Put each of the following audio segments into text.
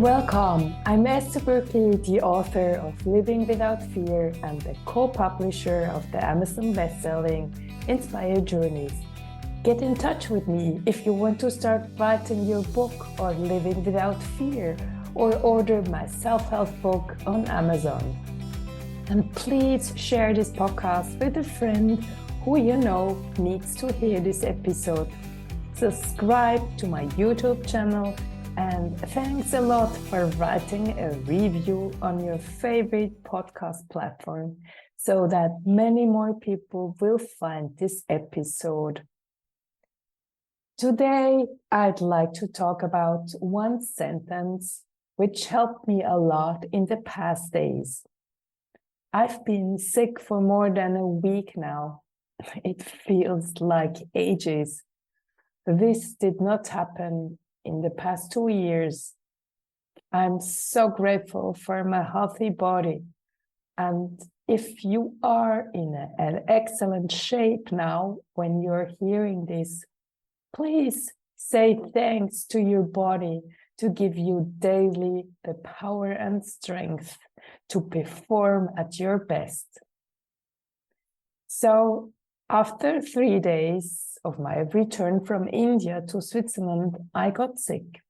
welcome. I'm Esther Buerki, the author of Living Without Fear and the co-publisher of the Amazon best-selling Inspire Journeys. Get in touch with me if you want to start writing your book or living without fear, or order my self-help book on Amazon. And please share this podcast with a friend who you know needs to hear this episode. Subscribe to my YouTube channel, and thanks a lot for writing a review on your favorite podcast platform so that many more people will find this episode. Today, I'd like to talk about one sentence which helped me a lot in the past days. I've been sick for more than a week now. It feels like ages. This did not happen in the past 2 years. I'm so grateful for my healthy body. And if you are in an excellent shape now when you're hearing this, please say thanks to your body to give you daily the power and strength to perform at your best. So after 3 days of my return from India to Switzerland, I got sick.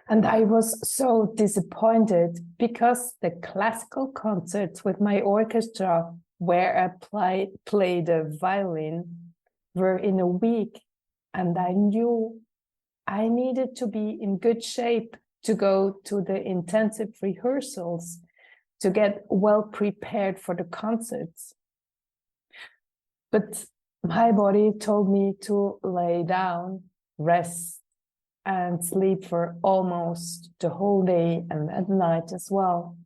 And I was so disappointed because the classical concerts with my orchestra where I played the violin were in a week, and I knew I needed to be in good shape to go to the intensive rehearsals to get well prepared for the concerts. But my body told me to lay down, rest, and sleep for almost the whole day and at night as well.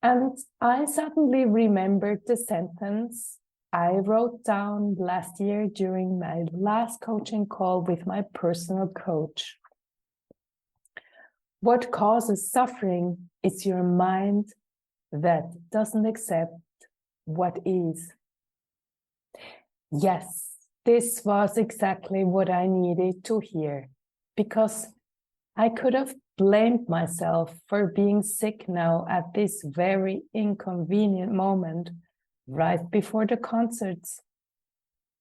And I suddenly remembered the sentence I wrote down last year during my last coaching call with my personal coach. What causes suffering is your mind that doesn't accept what is. Yes, this was exactly what I needed to hear, because I could have blamed myself for being sick now at this very inconvenient moment right before the concerts.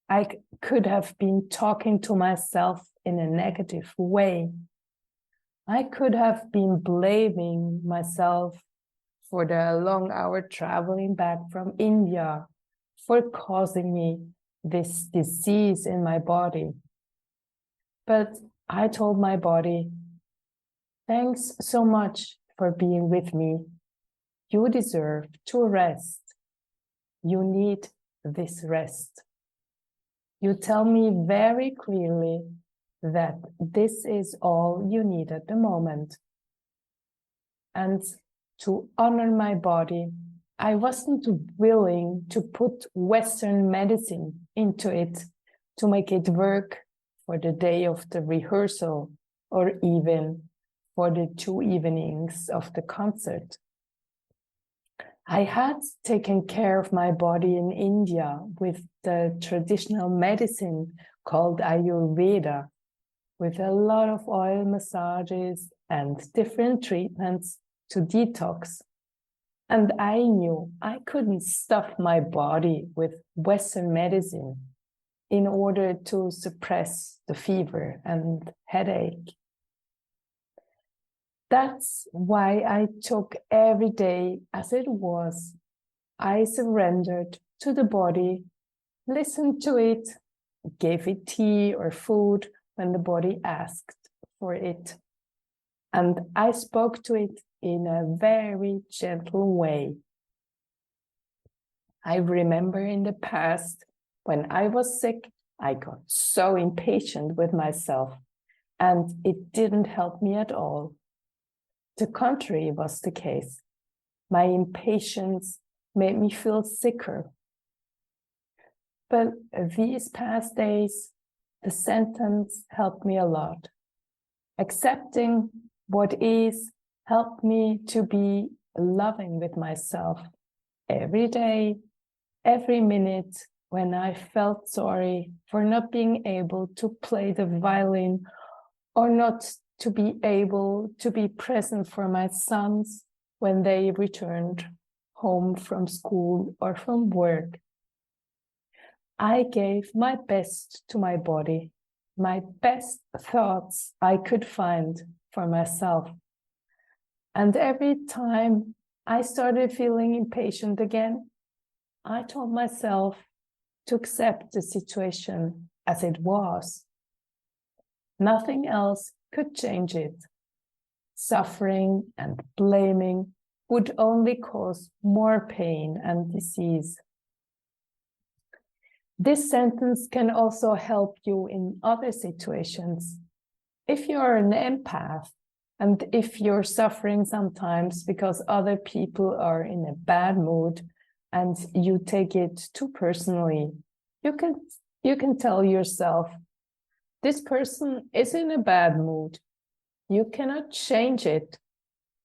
I could have been talking to myself in a negative way. I could have been blaming myself for the long hour traveling back from India, for causing me this disease in my body. But I told my body, thanks so much for being with me. You deserve to rest. You need this rest. You tell me very clearly that this is all you need at the moment. And to honor my body, I wasn't willing to put Western medicine into it to make it work for the day of the rehearsal or even for the 2 evenings of the concert. I had taken care of my body in India with the traditional medicine called Ayurveda, with a lot of oil massages and different treatments to detox. And I knew I couldn't stuff my body with Western medicine in order to suppress the fever and headache. That's why I took every day as it was. I surrendered to the body, listened to it, gave it tea or food when the body asked for it. And I spoke to it in a very gentle way. I remember in the past, when I was sick, I got so impatient with myself, and it didn't help me at all. The contrary was the case. My impatience made me feel sicker. But these past days, the sentence helped me a lot. Accepting what is helped me to be loving with myself every day, every minute when I felt sorry for not being able to play the violin or not to be able to be present for my sons when they returned home from school or from work. I gave my best to my body, my best thoughts I could find for myself. And every time I started feeling impatient again, I told myself to accept the situation as it was. Nothing else could change it. Suffering and blaming would only cause more pain and disease. This sentence can also help you in other situations. If you're an empath, and if you're suffering sometimes because other people are in a bad mood and you take it too personally, you can tell yourself, this person is in a bad mood. You cannot change it.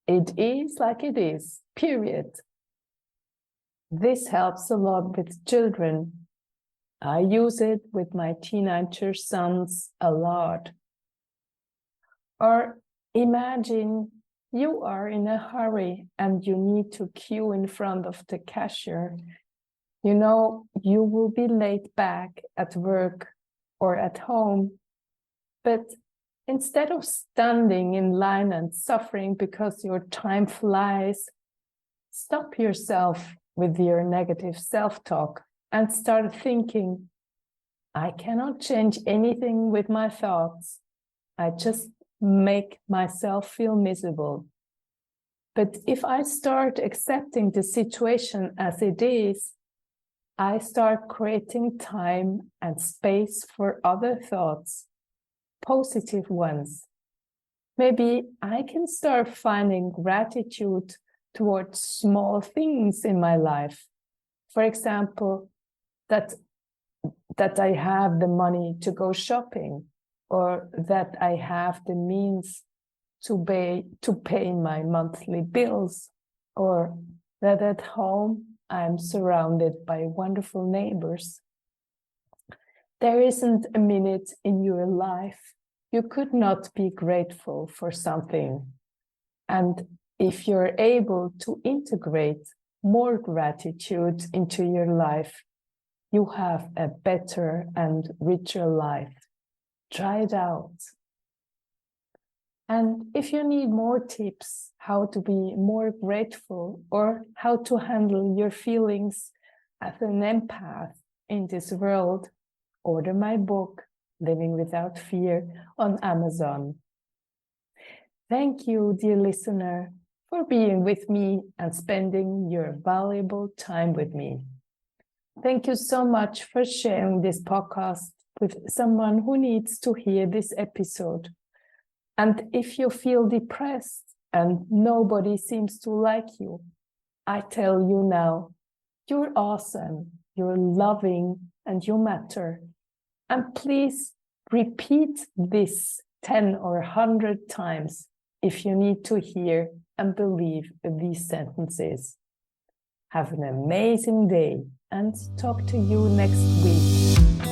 It is like it is, period. This helps a lot with children. I use it with my teenager sons a lot. Or imagine you are in a hurry and you need to queue in front of the cashier. You know, you will be late back at work or at home. But instead of standing in line and suffering because your time flies, stop yourself with your negative self-talk and start thinking, I cannot change anything with my thoughts. I just make myself feel miserable. But if I start accepting the situation as it is, I start creating time and space for other thoughts, positive ones. Maybe I can start finding gratitude towards small things in my life. For example, that I have the money to go shopping, or that I have the means to pay my monthly bills, or that at home I'm surrounded by wonderful neighbors. There isn't a minute in your life you could not be grateful for something. And if you're able to integrate more gratitude into your life, you have a better and richer life. Try it out. And if you need more tips how to be more grateful or how to handle your feelings as an empath in this world, order my book, Living Without Fear, on Amazon. Thank you, dear listener, for being with me and spending your valuable time with me. Thank you so much for sharing this podcast with someone who needs to hear this episode. And if you feel depressed and nobody seems to like you, I tell you now, you're awesome, you're loving, and you matter. And please repeat this 10 or 100 times if you need to hear and believe these sentences. Have an amazing day and talk to you next week.